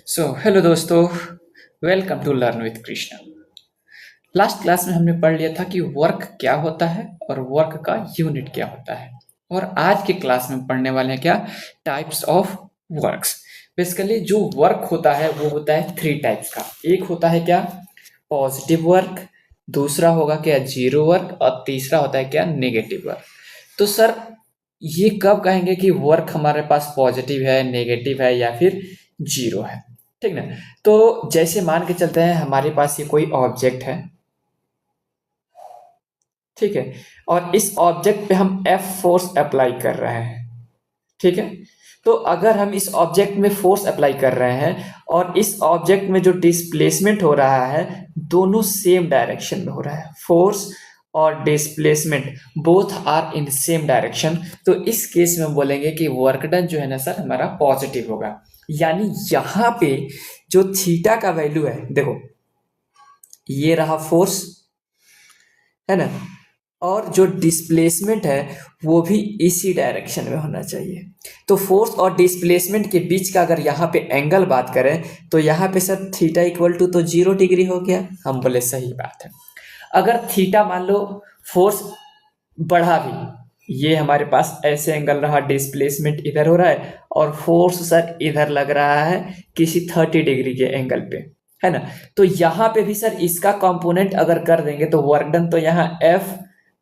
Hello दोस्तों, welcome to learn with Krishna. Last class में हमने पढ़ लिया था कि वर्क क्या होता है और वर्क का यूनिट क्या होता है। और आज के क्लास में पढ़ने वाले हैं क्या, टाइप्स ऑफ वर्क्स। बेसिकली जो वर्क होता है वो होता है थ्री टाइप्स का। एक होता है क्या, पॉजिटिव वर्क, दूसरा होगा क्या जीरो वर्क, और तीसरा होता है क्या, नेगेटिव वर्क। तो सर ये कब कहेंगे कि वर्क हमारे पास पॉजिटिव है, नेगेटिव है या फिर जीरो है? ठीक ना। तो जैसे मान के चलते हैं हमारे पास ये कोई ऑब्जेक्ट है, ठीक है, और इस ऑब्जेक्ट पे हम एफ फोर्स अप्लाई कर रहे हैं, ठीक है। तो अगर हम इस ऑब्जेक्ट में फोर्स अप्लाई कर रहे हैं और इस ऑब्जेक्ट में जो डिस्प्लेसमेंट हो रहा है दोनों सेम डायरेक्शन में हो रहा है, फोर्स और displacement both are in same direction, तो इस केस में हम बोलेंगे कि वर्क डन जो है ना सर हमारा पॉजिटिव होगा। यानी यहाँ पे जो थीटा का वैल्यू है, देखो ये रहा फोर्स, है ना, और जो डिस्प्लेसमेंट है वो भी इसी डायरेक्शन में होना चाहिए। तो फोर्स और डिस्प्लेसमेंट के बीच का अगर यहाँ पे एंगल बात करें तो यहाँ पे सर थीटा इक्वल टू तो 0 डिग्री हो गया। हम बोले सही बात है। अगर थीटा मान लो फोर्स बढ़ा भी, ये हमारे पास ऐसे एंगल रहा, डिस्प्लेसमेंट इधर हो रहा है और फोर्स सर इधर लग रहा है किसी 30 डिग्री के एंगल पे, है ना। तो यहाँ पे भी सर इसका कंपोनेंट अगर कर देंगे तो वर्क डन तो यहाँ एफ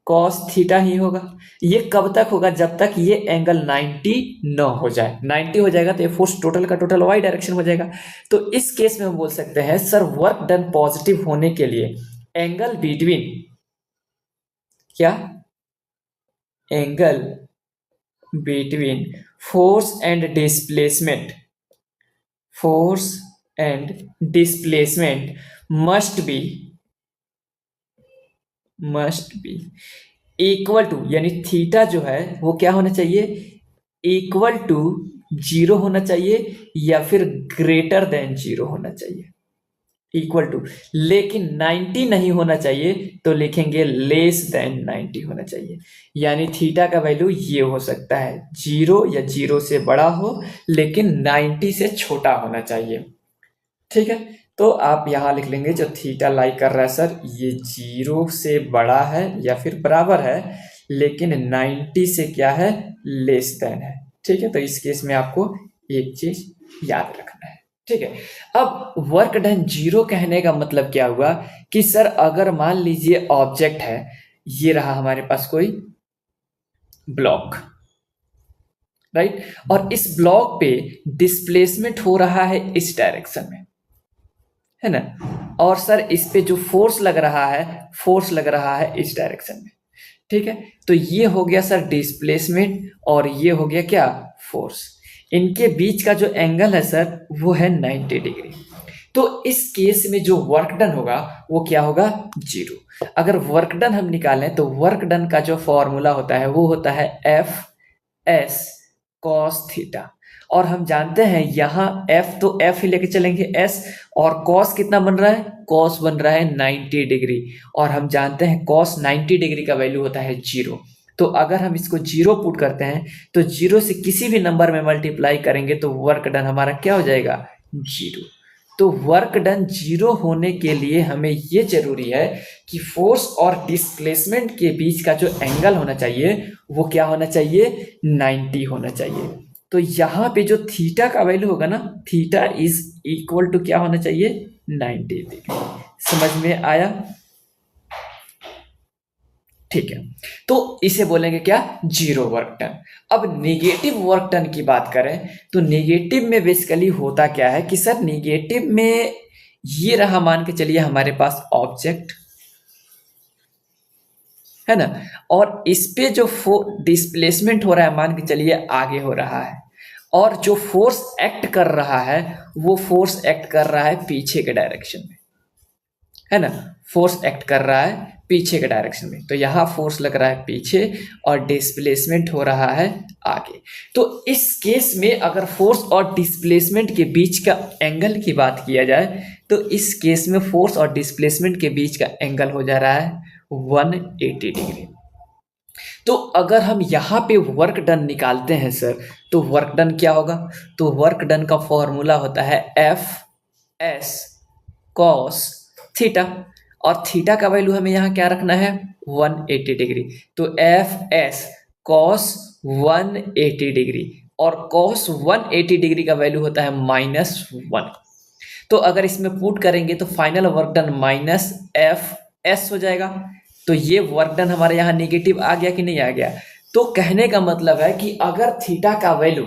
कॉस थीटा ही होगा। ये कब तक होगा, जब तक ये एंगल 90 न हो जाए। 90 हो जाएगा तो ये फोर्स टोटल का टोटल वाई डायरेक्शन हो जाएगा। तो इस केस में हम बोल सकते हैं सर वर्क डन पॉजिटिव होने के लिए एंगल बिटवीन क्या, angle between force and displacement, force and displacement must be equal to, यानी थीटा जो है वो क्या होना चाहिए, इक्वल टू 0 होना चाहिए या फिर ग्रेटर देन 0 होना चाहिए, इक्वल टू। लेकिन 90 नहीं होना चाहिए तो लिखेंगे लेस देन 90 होना चाहिए। यानी थीटा का वैल्यू ये हो सकता है 0 या 0 से बड़ा हो लेकिन 90 से छोटा होना चाहिए, ठीक है। तो आप यहाँ लिख लेंगे जो थीटा लाई कर रहा है सर ये 0 से बड़ा है या फिर बराबर है लेकिन 90 से क्या है, लेस देन है, ठीक है। तो इस केस में आपको एक चीज याद रखना है, ठीक है। अब वर्क डन 0 कहने का मतलब क्या हुआ कि सर अगर मान लीजिए ऑब्जेक्ट है, ये रहा हमारे पास कोई ब्लॉक, राइट, और इस ब्लॉक पे डिस्प्लेसमेंट हो रहा है इस डायरेक्शन में, है ना, और सर इस पे जो फोर्स लग रहा है, फोर्स लग रहा है इस डायरेक्शन में, ठीक है। तो ये हो गया सर डिस्प्लेसमेंट और ये हो गया क्या, फोर्स। इनके बीच का जो एंगल है सर वो है 90 डिग्री। तो इस केस में जो वर्क डन होगा वो क्या होगा, 0। अगर वर्क डन हम निकालें तो वर्क डन का जो फॉर्मूला होता है वो होता है एफ एस कॉस थीटा। और हम जानते हैं यहाँ एफ तो एफ ही लेके चलेंगे एस, और कॉस कितना बन रहा है, कॉस बन रहा है 90 डिग्री, और हम जानते हैं कॉस 90 डिग्री का वैल्यू होता है 0। तो अगर हम इसको 0 पुट करते हैं तो 0 से किसी भी नंबर में मल्टीप्लाई करेंगे तो वर्क डन हमारा क्या हो जाएगा, 0। तो वर्क डन 0 होने के लिए हमें ये जरूरी है कि फोर्स और डिस्प्लेसमेंट के बीच का जो एंगल होना चाहिए वो क्या होना चाहिए, 90 होना चाहिए। तो यहाँ पे जो थीटा का वैल्यू होगा ना, थीटा इज इक्वल टू क्या होना चाहिए, 90 डिग्री। समझ में आया, ठीक है। तो इसे बोलेंगे क्या, 0 वर्क डन। अब नेगेटिव वर्क डन की बात करें तो नेगेटिव में बेसिकली होता क्या है कि सर नेगेटिव में ये रहा, मान के चलिए हमारे पास ऑब्जेक्ट, है ना, और इस पे जो डिस्प्लेसमेंट हो रहा है मान के चलिए आगे हो रहा है, और जो फोर्स एक्ट कर रहा है वो फोर्स एक्ट कर रहा है पीछे के डायरेक्शन में, है ना, फोर्स एक्ट कर रहा है पीछे के डायरेक्शन में। तो यहाँ फोर्स लग रहा है पीछे और डिस्प्लेसमेंट हो रहा है आगे। तो इस केस में अगर फोर्स और डिस्प्लेसमेंट के बीच का एंगल की बात किया जाए तो इस केस में फोर्स और डिस्प्लेसमेंट के बीच का एंगल हो जा रहा है 180 डिग्री। तो अगर हम यहाँ पे वर्क डन निकालते हैं सर तो वर्क डन क्या होगा? तो वर्क डन का फॉर्मूला होता है एफ एस कॉस थीटा, और थीटा का वैल्यू हमें यहाँ क्या रखना है? 180 डिग्री। तो एफ एस कॉस 180 डिग्री, और कॉस 180 डिग्री का वैल्यू होता है -1। तो अगर इसमें पुट करेंगे तो final work done minus F S हो जाएगा। तो ये वर्क डन हमारे यहाँ नेगेटिव आ गया कि नहीं आ गया? तो कहने का मतलब है कि अगर थीटा का वैल्यू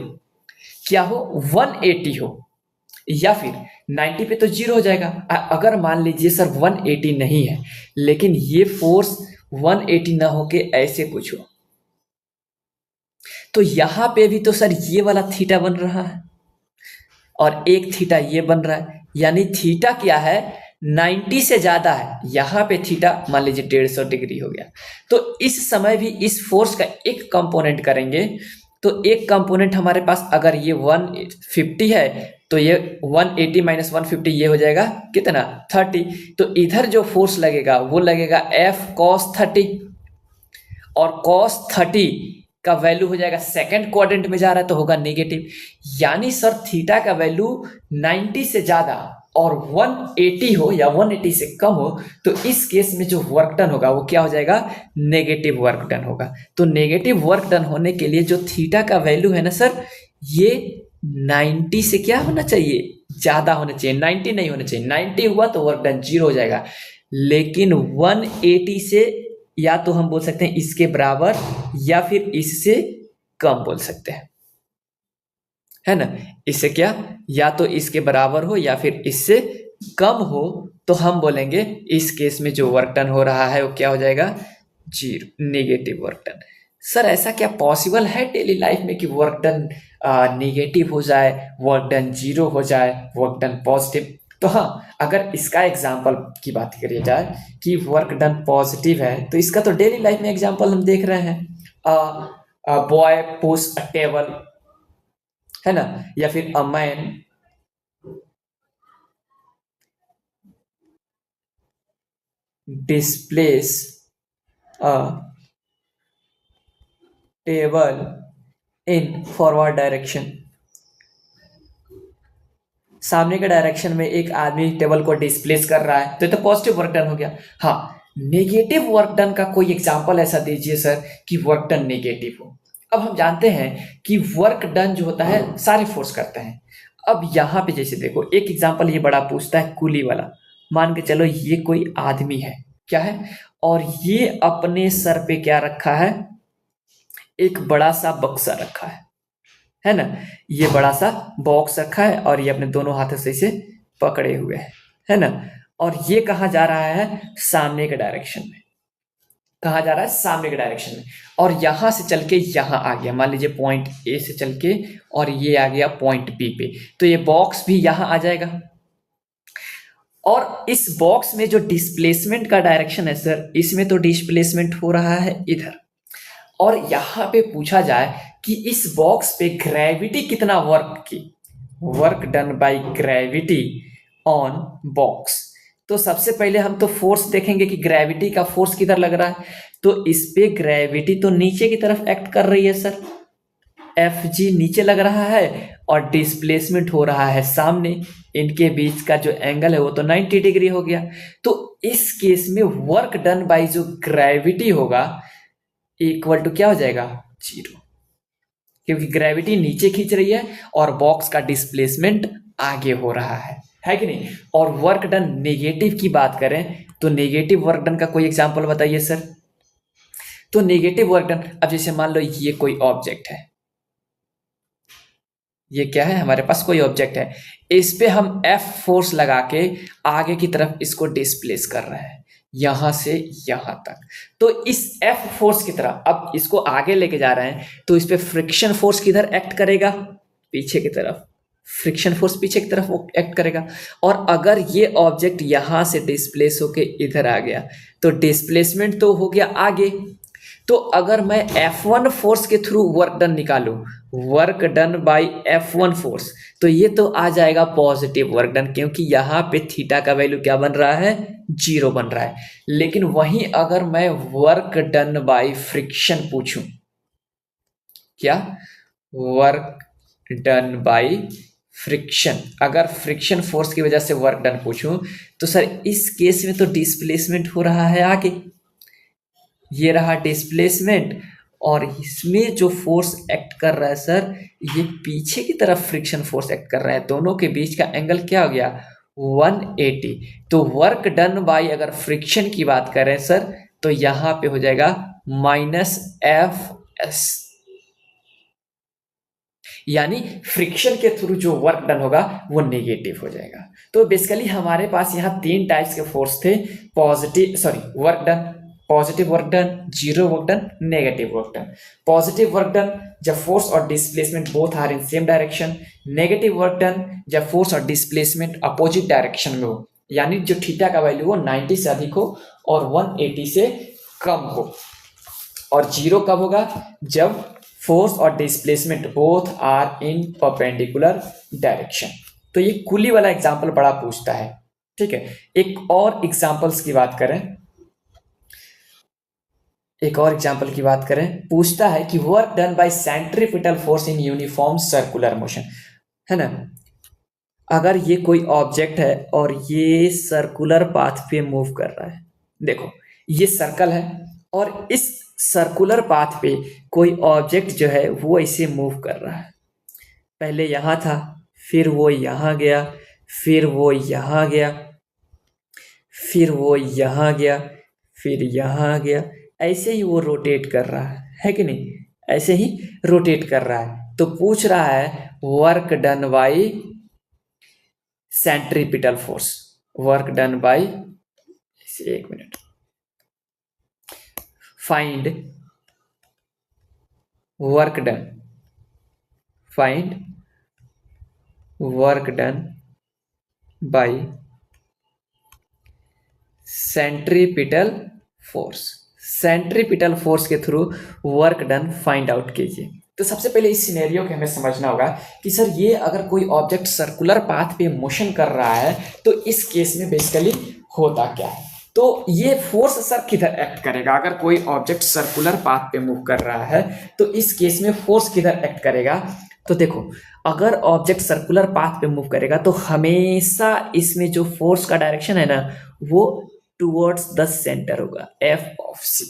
क्या हो, 180 हो, या फिर 90 पे तो 0 हो जाएगा। अगर मान लीजिए सर 180 नहीं है, लेकिन ये फोर्स 180 ना होके ऐसे कुछ हो, तो यहां पे भी तो सर ये वाला थीटा बन रहा है और एक थीटा ये बन रहा है, यानी थीटा क्या है? 90 से ज्यादा है। यहां पे थीटा मान लीजिए 150 डिग्री हो गया, तो इस समय भी इस फोर्स का एक कंपोनेंट करेंगे, तो एक कंपोनेंट हमारे पास अगर ये 150 है तो ये 180 माइनस 150 ये हो जाएगा कितना? 30। तो इधर जो फोर्स लगेगा वो लगेगा एफ कॉस 30, और कॉस 30 का वैल्यू हो जाएगा सेकंड क्वाड्रेंट में जा रहा है तो होगा नेगेटिव। यानी सर थीटा का वैल्यू 90 से ज्यादा और 180 हो या 180 से कम हो, तो इस केस में जो वर्क डन होगा वो क्या हो जाएगा? नेगेटिव वर्क डन होगा। तो नेगेटिव वर्क डन होने के लिए जो थीटा का वैल्यू है ना सर, ये 90 से क्या होना चाहिए? ज्यादा होना चाहिए, 90 नहीं होना चाहिए। 90 हुआ तो वर्क डन 0 हो जाएगा, लेकिन 180 से या तो हम बोल सकते हैं इसके बराबर या फिर इससे कम बोल सकते हैं, है ना? इससे क्या, या तो इसके बराबर हो या फिर इससे कम हो, तो हम बोलेंगे इस केस में जो वर्क डन हो रहा है वो क्या हो जाएगा? 0, नेगेटिव वर्क डन। सर ऐसा क्या पॉसिबल है डेली लाइफ में कि वर्क डन नेगेटिव हो जाए, वर्क डन 0 हो जाए, वर्क डन पॉजिटिव? तो हाँ, अगर इसका एग्जाम्पल की बात करिए जाए कि वर्क डन पॉजिटिव है, तो इसका तो डेली लाइफ में एग्जाम्पल हम देख रहे हैं। बॉय पुश अ टेबल, है ना, या फिर a man displace a table in forward direction. सामने के डायरेक्शन में एक आदमी टेबल को डिस्प्लेस कर रहा है, तो ये तो पॉजिटिव वर्क डन हो गया। हाँ, नेगेटिव वर्क डन का कोई एग्जांपल ऐसा दीजिए सर कि वर्क डन नेगेटिव हो। अब हम जानते हैं कि वर्क डन जो होता है सारे फोर्स करते हैं। अब यहाँ पे जैसे देखो एक एग्जांपल ये बड़ा पूछता है कुली वाला। मान के चलो ये कोई आदमी है, क्या है, और ये अपने सर पे क्या रखा है? एक बड़ा सा बक्सा रखा है ना? ये बड़ा सा बॉक्स रखा है और ये अपने दोनों हाथों से इसे पकड़े हुए है ना? और ये कहाँ जा रहा है? सामने के डायरेक्शन में। कहाँ जा रहा है? सामने के डायरेक्शन में। और यहां से चल के यहां आ गया, मान लीजिए पॉइंट ए से चल के, और ये आ गया पॉइंट बी पे, तो ये बॉक्स भी यहां आ जाएगा। और इस बॉक्स में जो डिस्प्लेसमेंट का डायरेक्शन है सर, इसमें तो डिस्प्लेसमेंट हो रहा है इधर। और यहां पे पूछा जाए कि इस बॉक्स पे ग्रेविटी कितना वर्क की, work done by gravity on box, तो सबसे पहले हम तो फोर्स देखेंगे कि ग्रेविटी का फोर्स किधर लग रहा है। तो इस पे ग्रेविटी तो नीचे की तरफ एक्ट कर रही है सर, एफ जी नीचे लग रहा है और डिस्प्लेसमेंट हो रहा है सामने। इनके बीच का जो एंगल है वो तो 90 डिग्री हो गया। तो इस केस में वर्क डन बाय जो ग्रेविटी होगा इक्वल टू क्या हो जाएगा? 0, क्योंकि ग्रेविटी नीचे खींच रही है और बॉक्स का डिस्प्लेसमेंट आगे हो रहा है कि नहीं? और वर्क डन नेगेटिव की बात करें तो नेगेटिव वर्क डन का कोई एग्जांपल बताइए सर। तो नेगेटिव वर्क डन, अब जैसे मान लो ये कोई ऑब्जेक्ट है, ये क्या है? हमारे पास कोई ऑब्जेक्ट है, इस पे हम एफ फोर्स लगा के आगे की तरफ इसको डिस्प्लेस कर रहे हैं यहां से यहां तक। तो इस एफ फोर्स की तरह अब इसको आगे लेके जा रहे हैं, तो इस पे फ्रिक्शन फोर्स किधर एक्ट करेगा? पीछे की तरफ। फ्रिक्शन फोर्स पीछे की तरफ एक्ट करेगा। और अगर ये ऑब्जेक्ट यहां से डिस्प्लेस होके इधर आ गया तो डिस्प्लेसमेंट तो हो गया आगे। तो अगर मैं F1 फोर्स के थ्रू वर्क डन निकालूं, work done bye F1 force, तो ये तो आ जाएगा पॉजिटिव वर्क डन, क्योंकि यहां पे थीटा का वैल्यू क्या बन रहा है? 0 बन रहा है। लेकिन वहीं अगर मैं वर्क डन बाय फ्रिक्शन पूछूं, क्या वर्क डन बाय फ्रिक्शन। अगर फ्रिक्शन फोर्स की वजह से वर्क डन पूछूं तो सर इस केस में तो डिस्प्लेसमेंट हो रहा है आगे, ये रहा डिस्प्लेसमेंट, और इसमें जो फोर्स एक्ट कर रहा है सर, ये पीछे की तरफ फ्रिक्शन फोर्स एक्ट कर रहा है। दोनों के बीच का एंगल क्या हो गया, 180। तो वर्क डन बाय अगर फ्रिक्शन की बात करें सर, तो यहां पे हो जाएगा -F(s), यानी फ्रिक्शन के थ्रू जो वर्क डन होगा वो नेगेटिव हो जाएगा। तो बेसिकली हमारे पास यहाँ तीन टाइप्स के फोर्स थे, work done, positive work done, zero work done, negative work done. Positive work done जब फोर्स और displacement both are in same direction. Negative work done जब फोर्स और डिस्प्लेसमेंट अपोजिट डायरेक्शन में हो, यानी जो थीटा का वैल्यू हो 90 से अधिक हो और 180 से कम हो। और जीरो कब होगा, जब फोर्स और displacement both are in perpendicular direction. तो ये कुली वाला एग्जांपल बड़ा पूछता है, ठीक है। एक और एग्जांपल्स की बात करें, पूछता है कि work done by centripetal force in uniform circular motion, है ना। अगर ये कोई ऑब्जेक्ट है और ये सर्कुलर पाथ पे मूव कर रहा है, देखो ये सर्कल है और इस सर्कुलर पाथ पे कोई ऑब्जेक्ट जो है वो ऐसे मूव कर रहा है। पहले यहाँ था, फिर वो यहाँ गया, फिर वो यहाँ गया, फिर वो यहाँ गया, फिर यहाँ गया, ऐसे ही वो रोटेट कर रहा है कि नहीं, ऐसे ही रोटेट कर रहा है। तो पूछ रहा है work done by centripetal force, work done by, एक मिनट, find work done, find work done by centripetal force. Centripetal force के through work done find out कीजिए। तो सबसे पहले इस सिनेरियो के हमें समझना होगा कि सर ये अगर कोई ऑब्जेक्ट सर्कुलर पाथ पे मोशन कर रहा है तो इस केस में बेसिकली होता क्या है। तो ये फोर्स सर किधर एक्ट करेगा, अगर कोई ऑब्जेक्ट सर्कुलर पाथ पे मूव कर रहा है तो इस केस में फोर्स किधर एक्ट करेगा। तो देखो अगर ऑब्जेक्ट सर्कुलर पाथ पे मूव करेगा तो हमेशा इसमें जो फोर्स का डायरेक्शन है ना वो टुवर्ड्स द सेंटर होगा, F(c).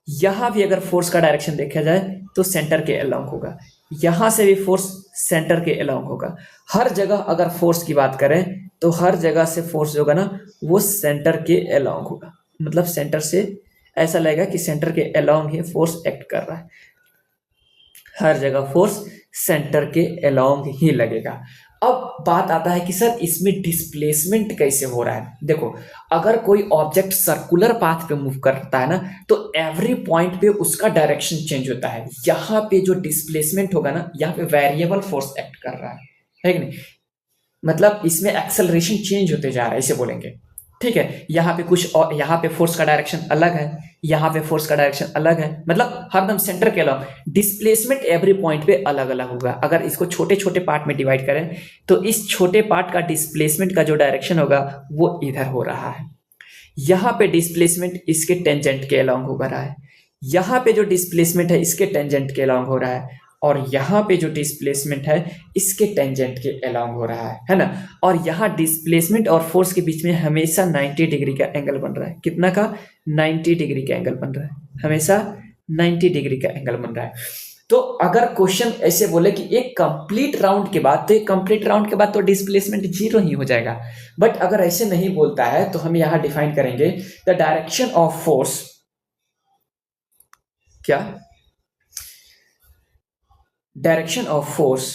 यहां भी अगर फोर्स का डायरेक्शन देखा जाए तो सेंटर के अलोंग होगा, यहां से भी फोर्स सेंटर के अलोंग होगा। हर जगह अगर फोर्स की बात करें तो हर जगह से फोर्स जो होगा ना वो सेंटर के अलोंग होगा, मतलब सेंटर से ऐसा लगेगा कि सेंटर के अलोंग ही फोर्स एक्ट कर रहा है। हर जगह फोर्स सेंटर के अलोंग ही लगेगा। अब बात आता है कि सर इसमें डिस्प्लेसमेंट कैसे हो रहा है। देखो अगर कोई ऑब्जेक्ट सर्कुलर पाथ पे मूव करता है ना तो एवरी पॉइंट पे उसका डायरेक्शन चेंज होता है। यहाँ पे जो डिस्प्लेसमेंट होगा ना, यहाँ पे वेरिएबल फोर्स एक्ट कर रहा है कि नहीं, मतलब इसमें एक्सेलरेशन चेंज होते जा रहा है, इसे बोलेंगे, ठीक है। यहाँ पे कुछ और, यहाँ पे फोर्स का डायरेक्शन अलग है, यहाँ पे फोर्स का डायरेक्शन अलग है, मतलब हरदम सेंटर के अलावा डिस्प्लेसमेंट एवरी पॉइंट पे अलग अलग होगा। अगर इसको छोटे छोटे पार्ट में डिवाइड करें तो इस छोटे पार्ट का डिस्प्लेसमेंट का जो डायरेक्शन होगा वो इधर हो रहा है। यहाँ पे डिस्प्लेसमेंट इसके टेंजेंट के अलोंग हो रहा है, यहाँ पे जो डिस्प्लेसमेंट है इसके टेंजेंट के अलोंग हो रहा है, और यहाँ पे जो डिस्प्लेसमेंट है इसके टेंजेंट के अलोंग हो रहा है ना। और यहाँ डिस्प्लेसमेंट और फोर्स के बीच में हमेशा 90 डिग्री का एंगल बन रहा है। कितना का, 90 डिग्री का एंगल बन रहा है, हमेशा 90 डिग्री का एंगल बन रहा है। तो अगर क्वेश्चन ऐसे बोले कि एक कंप्लीट राउंड के बाद, तो एक कंप्लीट राउंड के बाद तो डिस्प्लेसमेंट जीरो ही हो जाएगा। बट अगर ऐसे नहीं बोलता है तो हम यहां डिफाइन करेंगे द डायरेक्शन ऑफ फोर्स, क्या, direction of force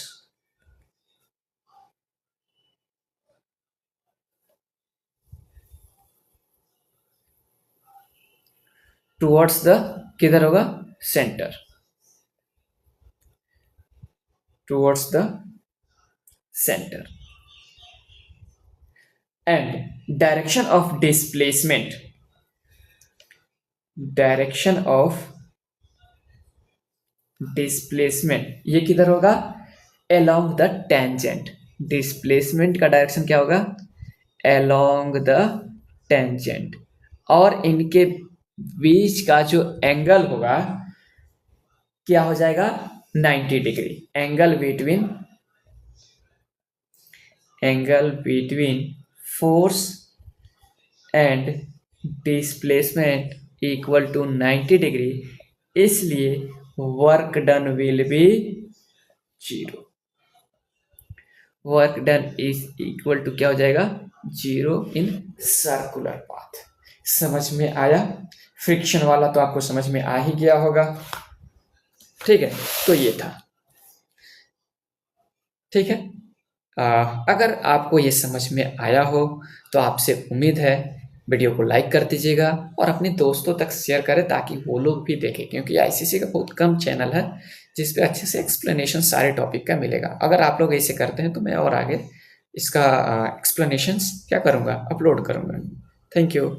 towards the, किधर होगा, centre, towards the centre, and direction of displacement, direction of displacement ये किधर होगा, अलोंग द टेंजेंट। डिस्प्लेसमेंट का डायरेक्शन क्या होगा, अलोंग द टेंजेंट, और इनके बीच का जो एंगल होगा क्या हो जाएगा, 90 degree. Angle between force and displacement equal to 90 degree, इसलिए work done will be 0। Work done is equal to क्या हो जाएगा, 0 इन सर्कुलर पाथ। समझ में आया? फ्रिक्शन वाला तो आपको समझ में आ ही गया होगा। ठीक है, तो ये था। ठीक है, अगर आपको ये समझ में आया हो तो आपसे उम्मीद है वीडियो को लाइक कर दीजिएगा और अपने दोस्तों तक शेयर करें ताकि वो लोग भी देखें, क्योंकि आईसीसी का बहुत कम चैनल है जिस पे अच्छे से एक्सप्लेनेशन सारे टॉपिक का मिलेगा। अगर आप लोग ऐसे करते हैं तो मैं और आगे इसका एक्सप्लेनेशंस क्या करूँगा, अपलोड करूँगा। Thank you.